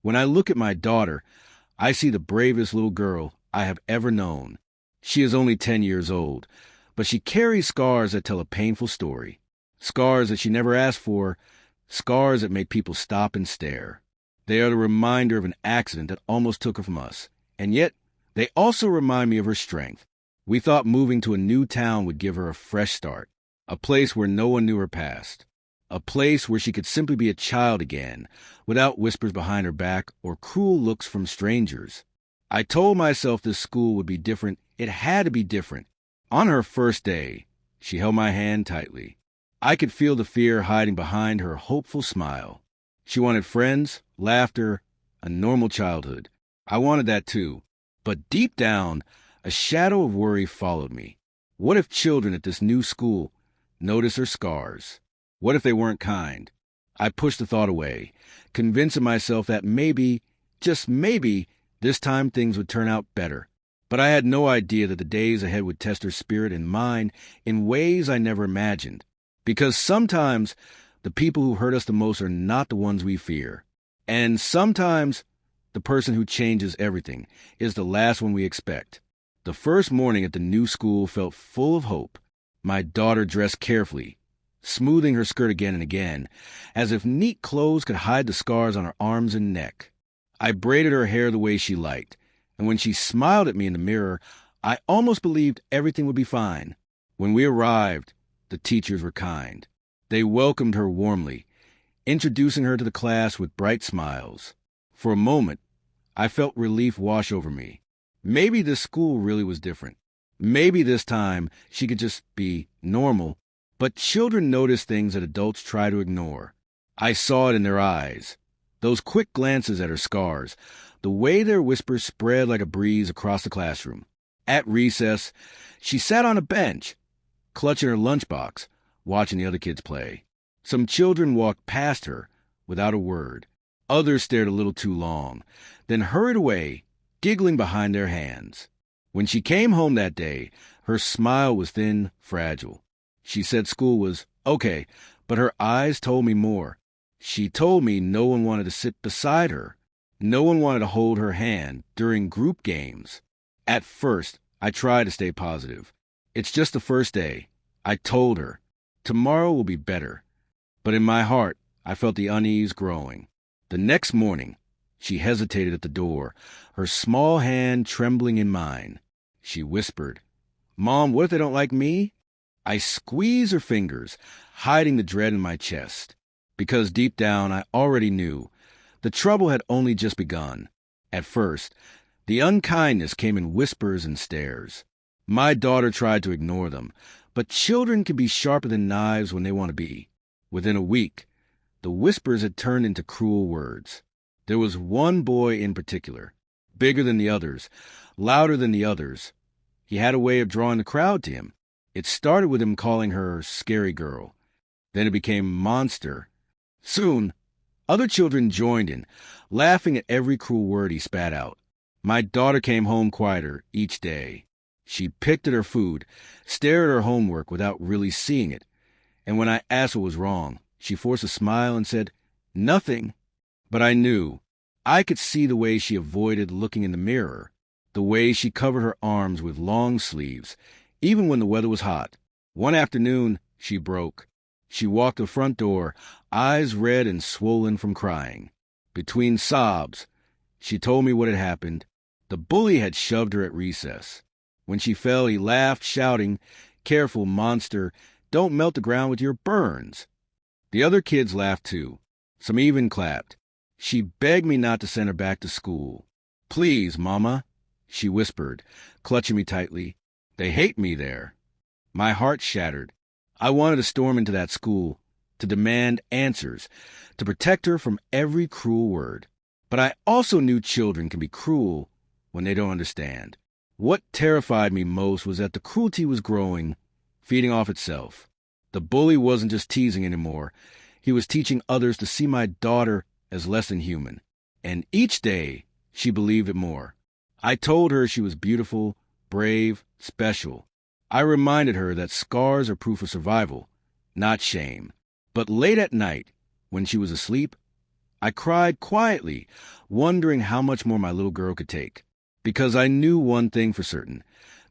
When I look at my daughter, I see the bravest little girl I have ever known. She is only 10 years old, but she carries scars that tell a painful story. Scars that she never asked for, scars that make people stop and stare. They are the reminder of an accident that almost took her from us, and yet they also remind me of her strength. We thought moving to a new town would give her a fresh start, a place where no one knew her past, a place where she could simply be a child again, without whispers behind her back or cruel looks from strangers. I told myself this school would be different. It had to be different. On her first day, she held my hand tightly. I could feel the fear hiding behind her hopeful smile. She wanted friends, laughter, a normal childhood. I wanted that too. But deep down, a shadow of worry followed me. What if children at this new school noticed her scars? What if they weren't kind? I pushed the thought away, convincing myself that maybe, just maybe, this time things would turn out better. But I had no idea that the days ahead would test her spirit and mine in ways I never imagined. Because sometimes the people who hurt us the most are not the ones we fear. And sometimes the person who changes everything is the last one we expect. The first morning at the new school felt full of hope. My daughter dressed carefully, smoothing her skirt again and again, as if neat clothes could hide the scars on her arms and neck. I braided her hair the way she liked, and when she smiled at me in the mirror, I almost believed everything would be fine. When we arrived, the teachers were kind. They welcomed her warmly, introducing her to the class with bright smiles. For a moment, I felt relief wash over me. Maybe this school really was different. Maybe this time she could just be normal. But children notice things that adults try to ignore. I saw it in their eyes. Those quick glances at her scars, the way their whispers spread like a breeze across the classroom. At recess, she sat on a bench, clutching her lunchbox, watching the other kids play. Some children walked past her without a word. Others stared a little too long, then hurried away, giggling behind their hands. When she came home that day, her smile was thin, fragile. She said school was okay, but her eyes told me more. She told me no one wanted to sit beside her. No one wanted to hold her hand during group games. At first, I tried to stay positive. It's just the first day. I told her, tomorrow will be better. But in my heart, I felt the unease growing. The next morning, she hesitated at the door, her small hand trembling in mine. She whispered, "Mom, what if they don't like me?" I squeezed her fingers, hiding the dread in my chest, because deep down I already knew the trouble had only just begun. At first, the unkindness came in whispers and stares. My daughter tried to ignore them, but children can be sharper than knives when they want to be. Within a week, the whispers had turned into cruel words. There was one boy in particular, bigger than the others, louder than the others. He had a way of drawing the crowd to him. It started with him calling her scary girl. Then it became monster. Soon, other children joined in, laughing at every cruel word he spat out. My daughter came home quieter each day. She picked at her food, stared at her homework without really seeing it. And when I asked what was wrong, she forced a smile and said, "Nothing." But I knew. I could see the way she avoided looking in the mirror, the way she covered her arms with long sleeves, even when the weather was hot. One afternoon, she broke. She walked to the front door, eyes red and swollen from crying. Between sobs, she told me what had happened. The bully had shoved her at recess. When she fell, he laughed, shouting, "Careful, monster, don't melt the ground with your burns." The other kids laughed too. Some even clapped. She begged me not to send her back to school. "Please, Mama," she whispered, clutching me tightly. "They hate me there." My heart shattered. I wanted to storm into that school, to demand answers, to protect her from every cruel word. But I also knew children can be cruel when they don't understand. What terrified me most was that the cruelty was growing, feeding off itself. The bully wasn't just teasing anymore. He was teaching others to see my daughter as less than human. And each day, she believed it more. I told her she was beautiful, brave, special. I reminded her that scars are proof of survival, not shame. But late at night, when she was asleep, I cried quietly, wondering how much more my little girl could take. Because I knew one thing for certain.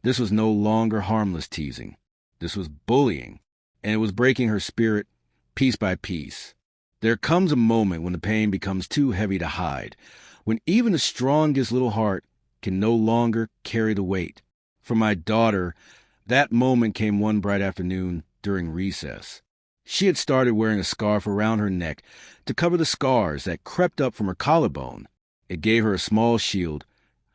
This was no longer harmless teasing. This was bullying, and it was breaking her spirit piece by piece. There comes a moment when the pain becomes too heavy to hide, when even the strongest little heart can no longer carry the weight. For my daughter, that moment came one bright afternoon during recess. She had started wearing a scarf around her neck to cover the scars that crept up from her collarbone. It gave her a small shield,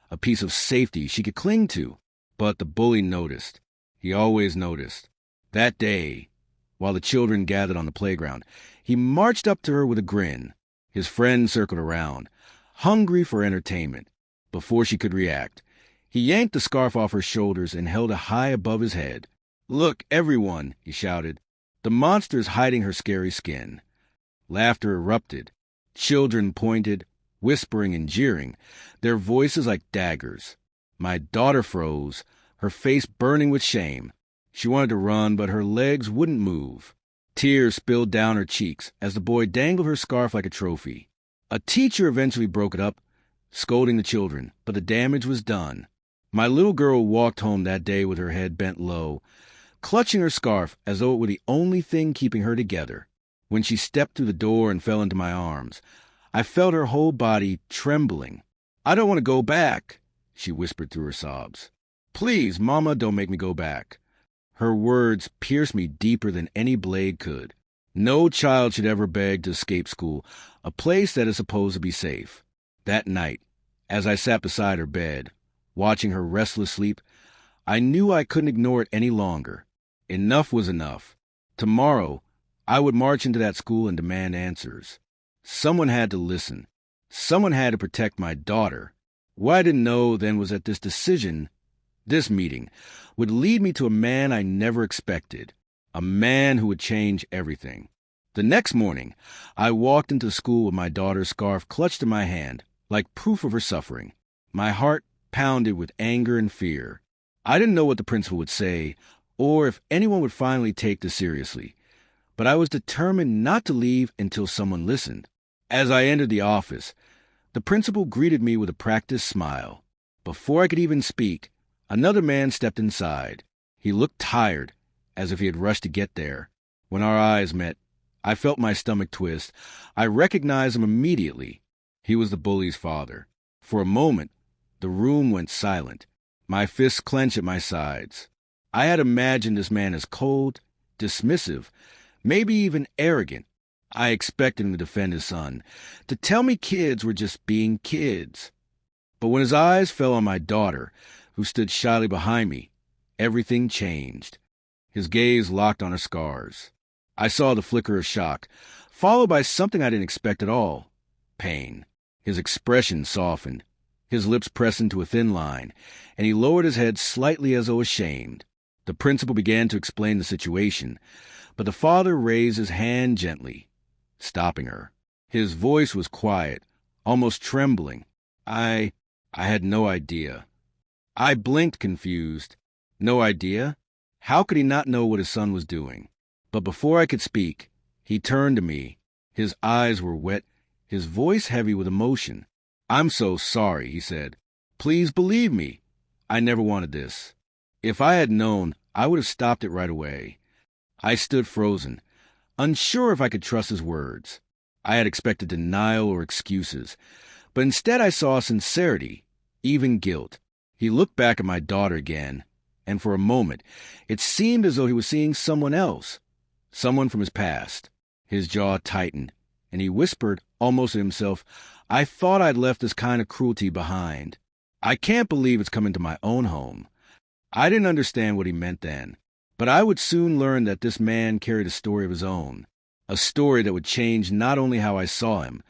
a piece of safety she could cling to. But the bully noticed. He always noticed. That day, while the children gathered on the playground, he marched up to her with a grin. His friends circled around, hungry for entertainment. Before she could react, he yanked the scarf off her shoulders and held it high above his head. "Look, everyone," he shouted. "The monster's hiding her scary skin." Laughter erupted. Children pointed, whispering and jeering, their voices like daggers. My daughter froze, her face burning with shame. She wanted to run, but her legs wouldn't move. Tears spilled down her cheeks as the boy dangled her scarf like a trophy. A teacher eventually broke it up, scolding the children, but the damage was done. My little girl walked home that day with her head bent low, clutching her scarf as though it were the only thing keeping her together. When she stepped through the door and fell into my arms, I felt her whole body trembling. "I don't want to go back," she whispered through her sobs. "Please, Mama, don't make me go back." Her words pierced me deeper than any blade could. No child should ever beg to escape school, a place that is supposed to be safe. That night, as I sat beside her bed, watching her restless sleep, I knew I couldn't ignore it any longer. Enough was enough. Tomorrow, I would march into that school and demand answers. Someone had to listen. Someone had to protect my daughter. What I didn't know then was that this meeting, would lead me to a man I never expected, a man who would change everything. The next morning, I walked into school with my daughter's scarf clutched in my hand, like proof of her suffering. My heart pounded with anger and fear. I didn't know what the principal would say, or if anyone would finally take this seriously, but I was determined not to leave until someone listened. As I entered the office, the principal greeted me with a practiced smile. Before I could even speak, another man stepped inside. He looked tired, as if he had rushed to get there. When our eyes met, I felt my stomach twist. I recognized him immediately. He was the bully's father. For a moment, the room went silent. My fists clenched at my sides. I had imagined this man as cold, dismissive, maybe even arrogant. I expected him to defend his son, to tell me kids were just being kids. But when his eyes fell on my daughter, who stood shyly behind me, everything changed. His gaze locked on her scars. I saw the flicker of shock, followed by something I didn't expect at all: pain. His expression softened. His lips pressed into a thin line, and he lowered his head slightly as though ashamed. The principal began to explain the situation, but the father raised his hand gently, stopping her. His voice was quiet, almost trembling. I had no idea. I blinked, confused. No idea? How could he not know what his son was doing? But before I could speak, he turned to me. His eyes were wet, his voice heavy with emotion. "I'm so sorry," he said. "Please believe me. I never wanted this. If I had known, I would have stopped it right away." I stood frozen, unsure if I could trust his words. I had expected denial or excuses, but instead I saw sincerity, even guilt. He looked back at my daughter again, and for a moment, it seemed as though he was seeing someone else, someone from his past. His jaw tightened, and he whispered, almost to himself, "I thought I'd left this kind of cruelty behind. I can't believe it's come into my own home." I didn't understand what he meant then, but I would soon learn that this man carried a story of his own, a story that would change not only how I saw him,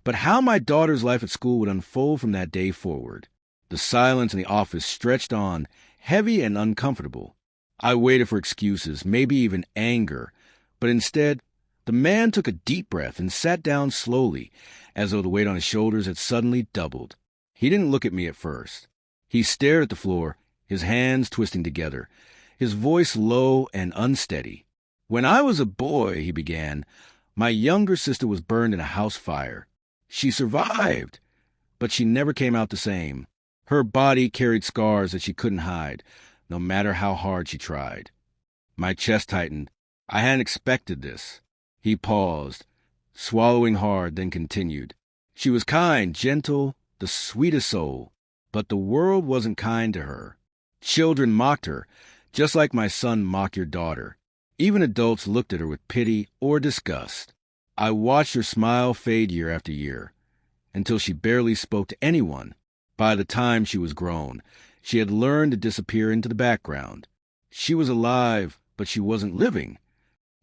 but how my daughter's life at school would unfold from that day forward. The silence in the office stretched on, heavy and uncomfortable. I waited for excuses, maybe even anger, but instead, the man took a deep breath and sat down slowly, as though the weight on his shoulders had suddenly doubled. He didn't look at me at first. He stared at the floor, his hands twisting together, his voice low and unsteady. "When I was a boy," he began, "my younger sister was burned in a house fire. She survived, but she never came out the same. Her body carried scars that she couldn't hide, no matter how hard she tried. My chest tightened. I hadn't expected this. He paused, swallowing hard, then continued. She was kind, gentle, the sweetest soul, but the world wasn't kind to her. Children mocked her, just like my son mocked your daughter. Even adults looked at her with pity or disgust. I watched her smile fade year after year, until she barely spoke to anyone. By the time she was grown, she had learned to disappear into the background. She was alive, but she wasn't living.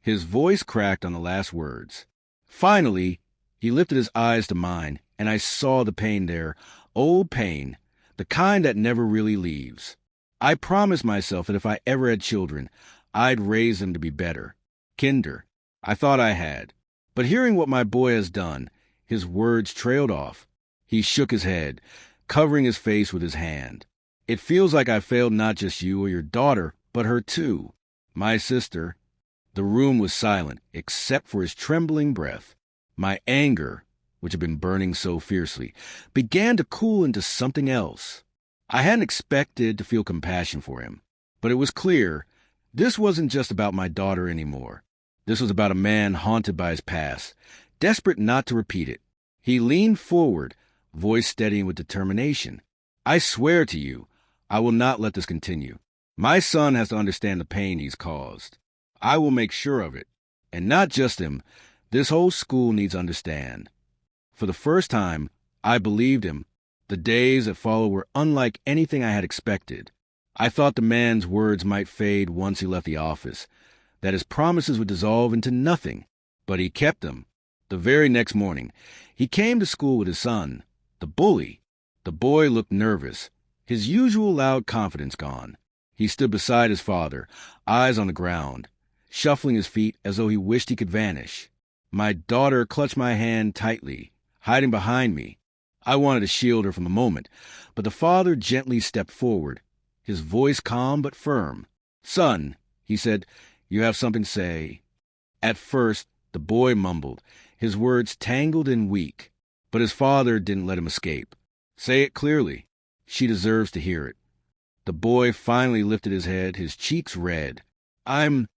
His voice cracked on the last words. Finally, he lifted his eyes to mine, and I saw the pain there, old pain, the kind that never really leaves. I promised myself that if I ever had children, I'd raise them to be better, kinder. I thought I had. But hearing what my boy has done, his words trailed off. He shook his head, covering his face with his hand. It feels like I failed not just you or your daughter, but her too. My sister. The room was silent, except for his trembling breath. My anger, which had been burning so fiercely, began to cool into something else. I hadn't expected to feel compassion for him, but it was clear this wasn't just about my daughter anymore. This was about a man haunted by his past, desperate not to repeat it. He leaned forward, voice steadying with determination. I swear to you, I will not let this continue. My son has to understand the pain he's caused. I will make sure of it. And not just him, this whole school needs to understand. For the first time, I believed him. The days that followed were unlike anything I had expected. I thought the man's words might fade once he left the office, that his promises would dissolve into nothing. But he kept them. The very next morning, he came to school with his son, the bully. The boy looked nervous, his usual loud confidence gone. He stood beside his father, eyes on the ground, shuffling his feet as though he wished he could vanish. My daughter clutched my hand tightly, hiding behind me. I wanted to shield her from the moment, but the father gently stepped forward, his voice calm but firm. Son, he said, you have something to say. At first, the boy mumbled, his words tangled and weak, but his father didn't let him escape. Say it clearly. She deserves to hear it. The boy finally lifted his head, his cheeks red. I'm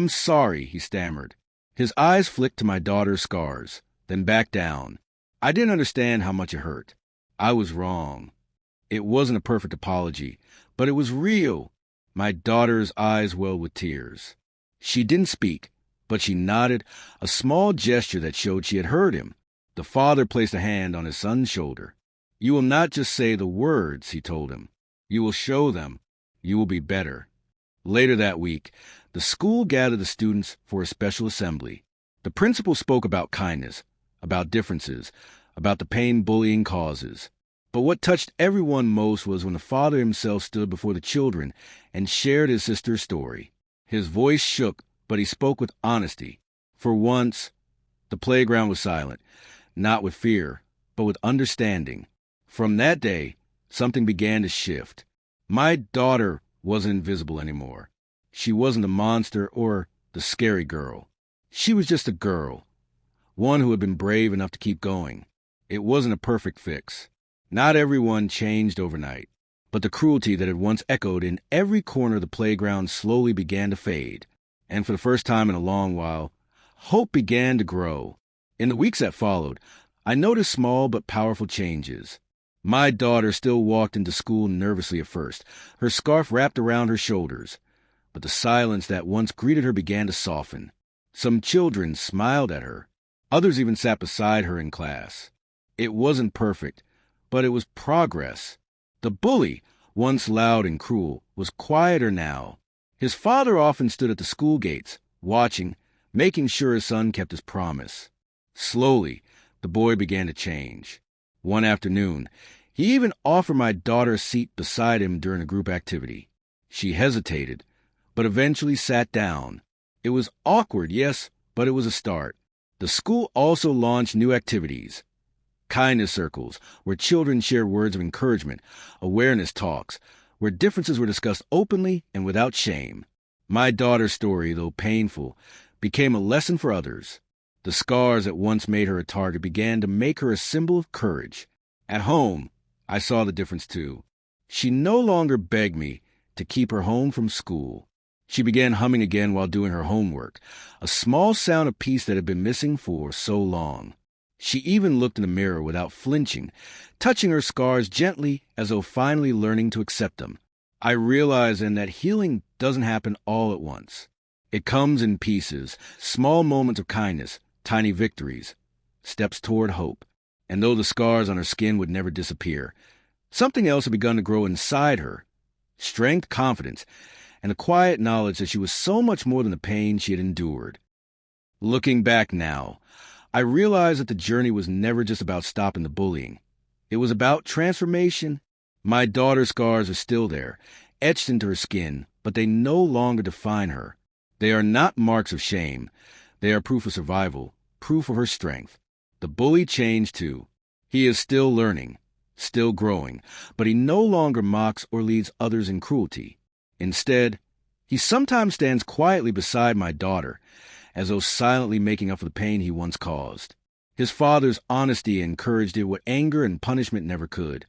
sorry, he stammered. His eyes flicked to my daughter's scars, then back down. I didn't understand how much it hurt. I was wrong. It wasn't a perfect apology, but it was real. My daughter's eyes welled with tears. She didn't speak, but she nodded, a small gesture that showed she had heard him. The father placed a hand on his son's shoulder. You will not just say the words, he told him. You will show them. You will be better. Later that week, the school gathered the students for a special assembly. The principal spoke about kindness, about differences, about the pain bullying causes. But what touched everyone most was when the father himself stood before the children and shared his sister's story. His voice shook, but he spoke with honesty. For once, the playground was silent, not with fear, but with understanding. From that day, something began to shift. My daughter wasn't invisible anymore. She wasn't a monster or the scary girl. She was just a girl, one who had been brave enough to keep going. It wasn't a perfect fix. Not everyone changed overnight, but the cruelty that had once echoed in every corner of the playground slowly began to fade. And for the first time in a long while, hope began to grow. In the weeks that followed, I noticed small but powerful changes. My daughter still walked into school nervously at first, her scarf wrapped around her shoulders. But the silence that once greeted her began to soften. Some children smiled at her. Others even sat beside her in class. It wasn't perfect, but it was progress. The bully, once loud and cruel, was quieter now. His father often stood at the school gates, watching, making sure his son kept his promise. Slowly, the boy began to change. One afternoon, he even offered my daughter a seat beside him during a group activity. She hesitated, but eventually sat down. It was awkward, yes, but it was a start. The school also launched new activities. Kindness circles, where children shared words of encouragement, awareness talks, where differences were discussed openly and without shame. My daughter's story, though painful, became a lesson for others. The scars that once made her a target began to make her a symbol of courage. At home, I saw the difference too. She no longer begged me to keep her home from school. She began humming again while doing her homework, a small sound of peace that had been missing for so long. She even looked in the mirror without flinching, touching her scars gently as though finally learning to accept them. I realized then that healing doesn't happen all at once. It comes in pieces, small moments of kindness, tiny victories, steps toward hope. And though the scars on her skin would never disappear, something else had begun to grow inside her. Strength, confidence, and the quiet knowledge that she was so much more than the pain she had endured. Looking back now, I realized that the journey was never just about stopping the bullying. It was about transformation. My daughter's scars are still there, etched into her skin, but they no longer define her. They are not marks of shame. They are proof of survival, proof of her strength. The bully changed too. He is still learning, still growing, but he no longer mocks or leads others in cruelty. Instead, he sometimes stands quietly beside my daughter, as though silently making up for the pain he once caused. His father's honesty encouraged it what anger and punishment never could.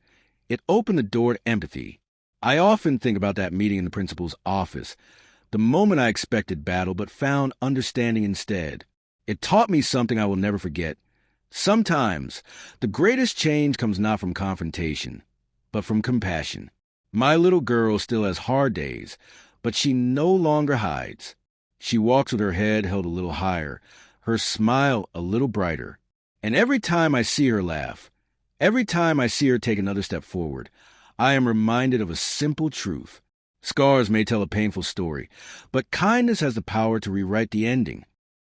It opened the door to empathy. I often think about that meeting in the principal's office, the moment I expected battle but found understanding instead. It taught me something I will never forget. Sometimes, the greatest change comes not from confrontation, but from compassion. My little girl still has hard days, but she no longer hides. She walks with her head held a little higher, her smile a little brighter. And every time I see her laugh, every time I see her take another step forward, I am reminded of a simple truth. Scars may tell a painful story, but kindness has the power to rewrite the ending.